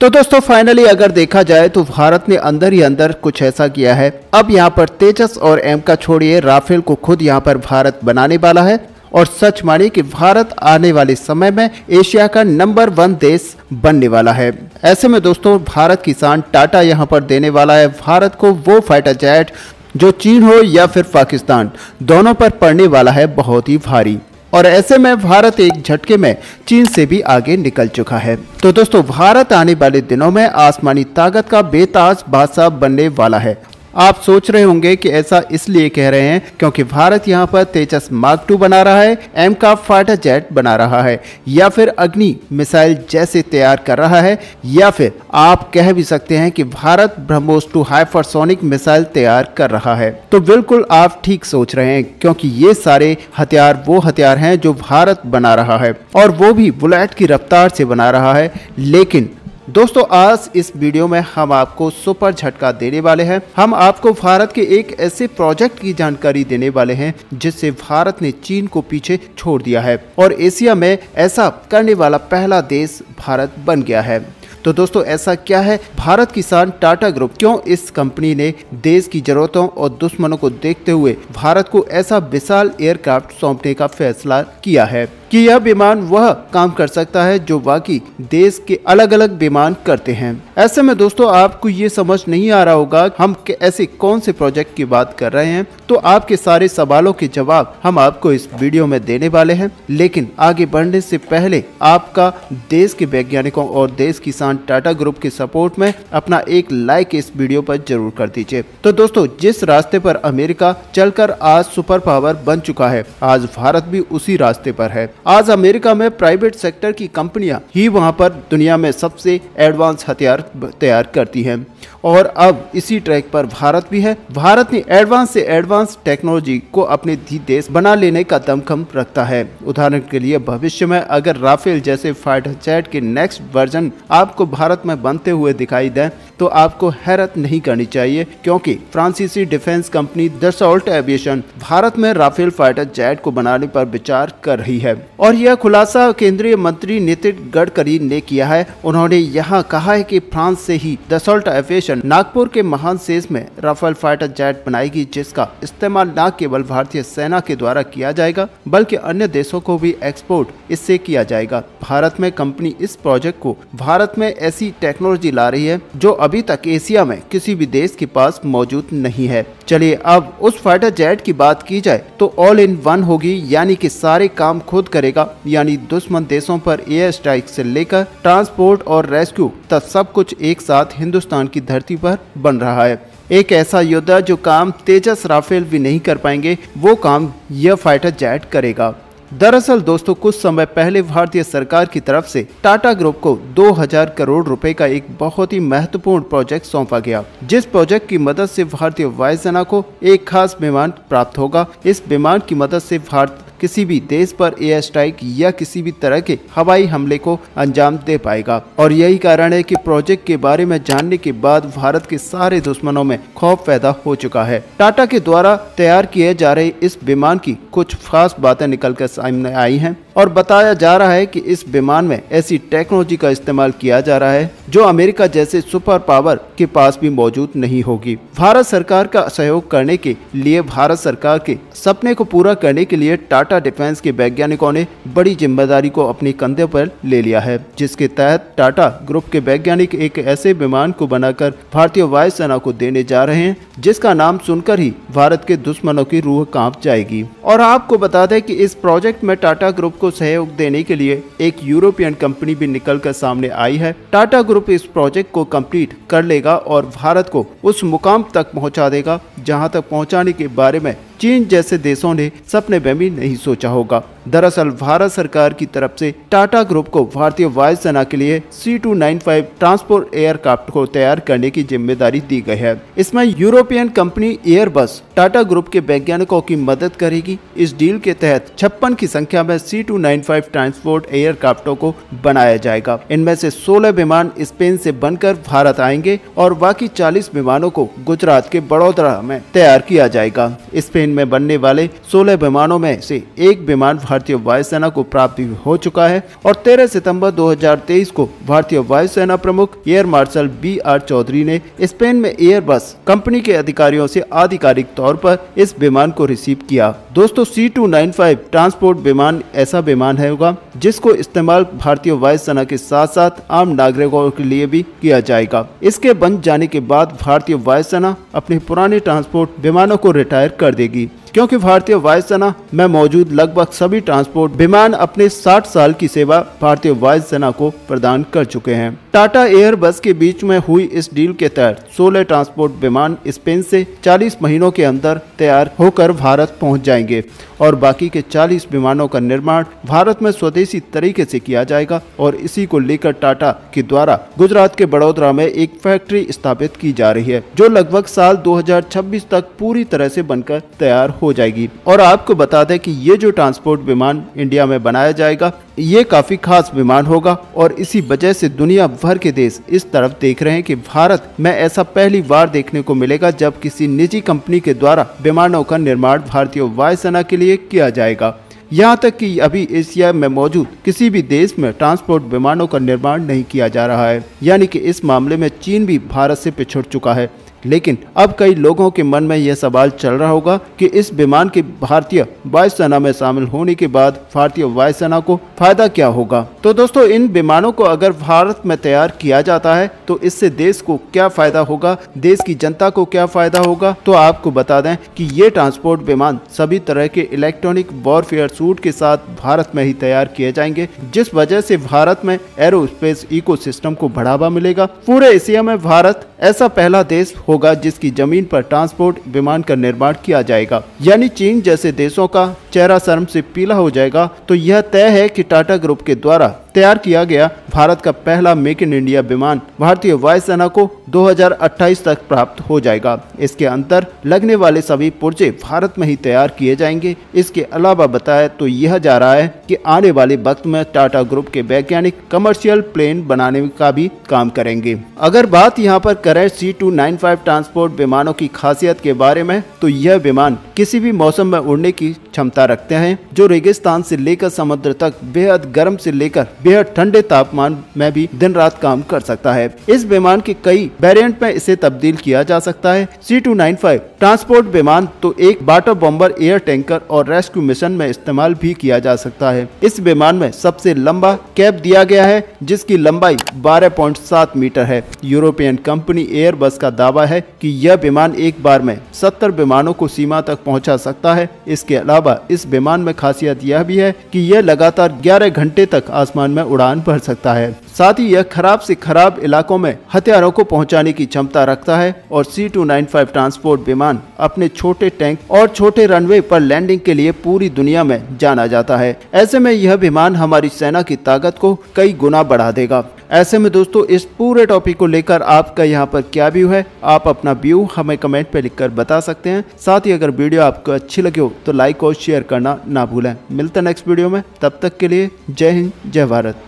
तो दोस्तों फाइनली अगर देखा जाए तो भारत ने अंदर ही अंदर कुछ ऐसा किया है। अब यहाँ पर तेजस और एम का छोड़िए, राफेल को खुद यहाँ पर भारत बनाने वाला है। और सच मानिए कि भारत आने वाले समय में एशिया का नंबर 1 देश बनने वाला है। ऐसे में दोस्तों भारत की शान टाटा यहाँ पर देने वाला है भारत को वो फाइटर जेट जो चीन हो या फिर पाकिस्तान, दोनों पर पड़ने वाला है बहुत ही भारी। और ऐसे में भारत एक झटके में चीन से भी आगे निकल चुका है। तो दोस्तों भारत आने वाले दिनों में आसमानी ताकत का बेताज बादशाह बनने वाला है। आप सोच रहे होंगे कि ऐसा इसलिए कह रहे हैं क्योंकि भारत यहां पर तेजस मार्क 2 बना रहा है, एम का फाइटर जेट बना रहा है, या फिर अग्नि मिसाइल जैसे तैयार कर रहा है, या फिर आप कह भी सकते हैं कि भारत ब्रह्मोस 2 हाइपरसोनिक मिसाइल तैयार कर रहा है। तो बिल्कुल आप ठीक सोच रहे हैं क्योंकि ये सारे हथियार वो हथियार हैं जो भारत बना रहा है, और वो भी बुलेट की रफ्तार से बना रहा है। लेकिन दोस्तों आज इस वीडियो में हम आपको सुपर झटका देने वाले हैं। हम आपको भारत के एक ऐसे प्रोजेक्ट की जानकारी देने वाले हैं जिससे भारत ने चीन को पीछे छोड़ दिया है और एशिया में ऐसा करने वाला पहला देश भारत बन गया है। तो दोस्तों ऐसा क्या है, भारत की शान टाटा ग्रुप, क्यों इस कंपनी ने देश की जरूरतों और दुश्मनों को देखते हुए भारत को ऐसा विशाल एयरक्राफ्ट सौंपने का फैसला किया है कि यह विमान वह काम कर सकता है जो बाकी देश के अलग अलग विमान करते हैं। ऐसे में दोस्तों आपको ये समझ नहीं आ रहा होगा हम ऐसे कौन से प्रोजेक्ट की बात कर रहे हैं। तो आपके सारे सवालों के जवाब हम आपको इस वीडियो में देने वाले हैं। लेकिन आगे बढ़ने से पहले आपका देश के वैज्ञानिकों और देश की शान टाटा ग्रुप के सपोर्ट में अपना एक लाइक इस वीडियो पर जरूर कर दीजिए। तो दोस्तों जिस रास्ते पर अमेरिका चलकर आज सुपर पावर बन चुका है, आज भारत भी उसी रास्ते पर है। आज अमेरिका में प्राइवेट सेक्टर की कंपनियां ही वहां पर दुनिया में सबसे एडवांस हथियार तैयार करती हैं, और अब इसी ट्रैक पर भारत भी है। भारत ने एडवांस से एडवांस टेक्नोलॉजी को अपने देश बना लेने का दमखम रखता है। उदाहरण के लिए भविष्य में अगर राफेल जैसे फाइटर जेट के नेक्स्ट वर्जन आपको भारत में बनते हुए दिखाई दें तो आपको हैरत नहीं करनी चाहिए, क्योंकि फ्रांसीसी defence company Dassault aviation Bharat में राफेल फाइटर जेट को बनाने पर विचार कर रही है। और यह खुलासा केंद्रीय मंत्री नितिन गडकरी ने किया है। उन्होंने यहाँ कहा है कि फ्रांस से ही दसॉल्ट एविएशन नागपुर के महान शेष में राफेल फाइटर जेट बनाएगी, जिसका इस्तेमाल न केवल भारतीय सेना के द्वारा किया जाएगा बल्कि अन्य देशों को भी एक्सपोर्ट इससे किया जाएगा। भारत में कंपनी इस प्रोजेक्ट को भारत में ऐसी टेक्नोलॉजी ला रही है जो अभी तक एशिया में किसी भी देश के पास मौजूद नहीं है। चलिए अब उस फाइटर जेट की बात की जाए तो ऑल इन वन होगी, यानी कि सारे काम खुद करेगा, यानी दुश्मन देशों पर एयर स्ट्राइक से लेकर ट्रांसपोर्ट और रेस्क्यू तक सब कुछ एक साथ हिंदुस्तान की धरती पर बन रहा है। एक ऐसा योद्धा जो काम तेजस राफेल भी नहीं कर पाएंगे, वो काम यह फाइटर जेट करेगा। दरअसल दोस्तों कुछ समय पहले भारतीय सरकार की तरफ से टाटा ग्रुप को 2000 करोड़ रुपए का एक बहुत ही महत्वपूर्ण प्रोजेक्ट सौंपा गया, जिस प्रोजेक्ट की मदद से भारतीय वायुसेना को एक खास विमान प्राप्त होगा। इस विमान की मदद से भारत किसी भी देश पर एयर स्ट्राइक या किसी भी तरह के हवाई हमले को अंजाम दे पाएगा। और यही कारण है कि प्रोजेक्ट के बारे में जानने के बाद भारत के सारे दुश्मनों में खौफ पैदा हो चुका है। टाटा के द्वारा तैयार किए जा रहे इस विमान की कुछ खास बातें निकलकर सामने आई हैं और बताया जा रहा है कि इस विमान में ऐसी टेक्नोलॉजी का इस्तेमाल किया जा रहा है जो अमेरिका जैसे सुपर पावर के पास भी मौजूद नहीं होगी। भारत सरकार का सहयोग करने के लिए, भारत सरकार के सपने को पूरा करने के लिए टाटा डिफेंस के वैज्ञानिकों ने बड़ी जिम्मेदारी को अपने कंधे पर ले लिया है, जिसके तहत टाटा ग्रुप के वैज्ञानिक एक ऐसे विमान को बनाकर भारतीय वायुसेना को देने जा रहे हैं जिसका नाम सुनकर ही भारत के दुश्मनों की रूह कांप जाएगी। और आपको बता दें कि इस प्रोजेक्ट में टाटा ग्रुप को सहयोग देने के लिए एक यूरोपियन कंपनी भी निकलकर सामने आई है। टाटा ग्रुप इस प्रोजेक्ट को कंप्लीट कर लेगा और भारत को उस मुकाम तक पहुंचा देगा जहां तक पहुंचाने के बारे में चीन जैसे देशों ने सपने में भी नहीं सोचा होगा। दरअसल भारत सरकार की तरफ से टाटा ग्रुप को भारतीय वायुसेना के लिए C295 ट्रांसपोर्ट एयरक्राफ्ट को तैयार करने की जिम्मेदारी दी गई है। इसमें European company Airbus Tata group के वैज्ञानिकों की मदद करेगी। इस डील के तहत 56 की संख्या में C295 ट्रांसपोर्ट एयरक्राफ्टों को बनाया जाएगा। इनमें से 16 विमान स्पेन से बनकर भारत आएंगे और बाकी 40 विमानों को गुजरात के बड़ौदा में तैयार किया जाएगा। स्पेन में बनने वाले 16 विमानों में से एक विमान भारतीय वायुसेना को प्राप्त हो चुका है और 13 सितंबर 2023 को भारतीय वायुसेना प्रमुख एयर मार्शल BR चौधरी ने स्पेन में एयरबस कंपनी के अधिकारियों से आधिकारिक तौर पर इस विमान को रिसीव किया। दोस्तों, C295 ट्रांसपोर्ट विमान ऐसा विमान होगा जिसको इस्तेमाल भारतीय वायुसेना के साथ साथ आम नागरिकों के लिए भी किया जाएगा। इसके बन जाने के बाद भारतीय वायुसेना अपने पुराने ट्रांसपोर्ट विमानों को रिटायर कर देगी, क्योंकि भारतीय वायुसेना में मौजूद लगभग सभी ट्रांसपोर्ट विमान अपने 60 साल की सेवा भारतीय वायुसेना को प्रदान कर चुके हैं। टाटा एयरबस के बीच में हुई इस डील के तहत 16 ट्रांसपोर्ट विमान स्पेन से 40 महीनों के अंदर तैयार होकर भारत पहुंच जाएंगे और बाकी के 40 विमानों का निर्माण भारत में स्वदेशी तरीके से किया जाएगा और इसी को लेकर टाटा के द्वारा गुजरात के बड़ौदा में एक फैक्ट्री स्थापित की जा रही है, जो लगभग साल 2026 तक पूरी तरह से बनकर तैयार हो जाएगी। और आपको बता दें कि ये जो ट्रांसपोर्ट विमान इंडिया में बनाया जाएगा, ये काफी खास विमान होगा और इसी वजह से दुनिया भर के देश इस तरफ देख रहे हैं कि भारत में ऐसा पहली बार देखने को मिलेगा जब किसी निजी कंपनी के द्वारा विमानों का निर्माण भारतीय वायुसेना के लिए किया जाएगा। यहाँ तक कि अभी एशिया में मौजूद किसी भी देश में ट्रांसपोर्ट विमानों का निर्माण नहीं किया जा रहा है, यानी कि इस मामले में चीन भी भारत से पिछड़ चुका है। लेकिन अब कई लोगों के मन में यह सवाल चल रहा होगा कि इस विमान के भारतीय वायुसेना में शामिल होने के बाद भारतीय वायुसेना को फायदा क्या होगा। तो दोस्तों, इन विमानों को अगर भारत में तैयार किया जाता है तो इससे देश को क्या फायदा होगा, देश की जनता को क्या फायदा होगा। तो आपको बता दें कि ये ट्रांसपोर्ट विमान सभी तरह के इलेक्ट्रॉनिक वॉरफेयर सूट के साथ भारत में ही तैयार किए जाएंगे, जिस वजह से भारत में एरोस्पेस इकोसिस्टम को बढ़ावा मिलेगा। पूरे एशिया में भारत ऐसा पहला देश होगा जिसकी जमीन पर ट्रांसपोर्ट विमान का निर्माण किया जाएगा, यानी चीन जैसे देशों का चेहरा शर्म से पीला हो जाएगा। तो यह तय है कि टाटा ग्रुप के द्वारा तैयार किया गया भारत का पहला मेक इन इंडिया विमान भारतीय वायुसेना को 2028 तक प्राप्त हो जाएगा। इसके अंदर लगने वाले सभी पुर्जे भारत में ही तैयार किए जाएंगे। इसके अलावा बताया तो यह जा रहा है कि आने वाले वक्त में टाटा ग्रुप के वैज्ञानिक कमर्शियल प्लेन बनाने का भी काम करेंगे। अगर बात यहाँ पर करें C295 ट्रांसपोर्ट विमानों की खासियत के बारे में, तो यह विमान किसी भी मौसम में उड़ने की क्षमता रखते हैं, जो रेगिस्तान से लेकर समुद्र तक बेहद गर्म से लेकर बेहद ठंडे तापमान में भी दिन रात काम कर सकता है। इस विमान के कई वेरिएंट में इसे तब्दील किया जा सकता है। C295 ट्रांसपोर्ट विमान तो एक वाटर बॉम्बर, एयर टैंकर और रेस्क्यू मिशन में इस्तेमाल भी किया जा सकता है। इस विमान में सबसे लंबा कैब दिया गया है, जिसकी लंबाई 12.7 मीटर है। यूरोपियन कंपनी एयरबस का दावा है कि यह विमान एक बार में 70 विमानों को सीमा तक पहुंचा सकता है। इसके अलावा इस विमान में खासियत यह भी है कि यह लगातार 11 घंटे तक आसमान में उड़ान भर सकता है। साथ ही यह खराब से खराब इलाकों में हथियारों को पहुंचाने की क्षमता रखता है और C295 ट्रांसपोर्ट विमान अपने छोटे टैंक और छोटे रनवे पर लैंडिंग के लिए पूरी दुनिया में जाना जाता है। ऐसे में यह विमान हमारी सेना की ताकत को कई गुना बढ़ा देगा। ऐसे में दोस्तों, इस पूरे टॉपिक को लेकर आपका यहाँ पर क्या व्यू है, आप अपना व्यू हमें कमेंट पे लिखकर बता सकते हैं। साथ ही अगर वीडियो आपको अच्छी लगे हो तो लाइक और शेयर करना ना भूलें। मिलते हैं नेक्स्ट वीडियो में, तब तक के लिए जय हिंद, जय भारत।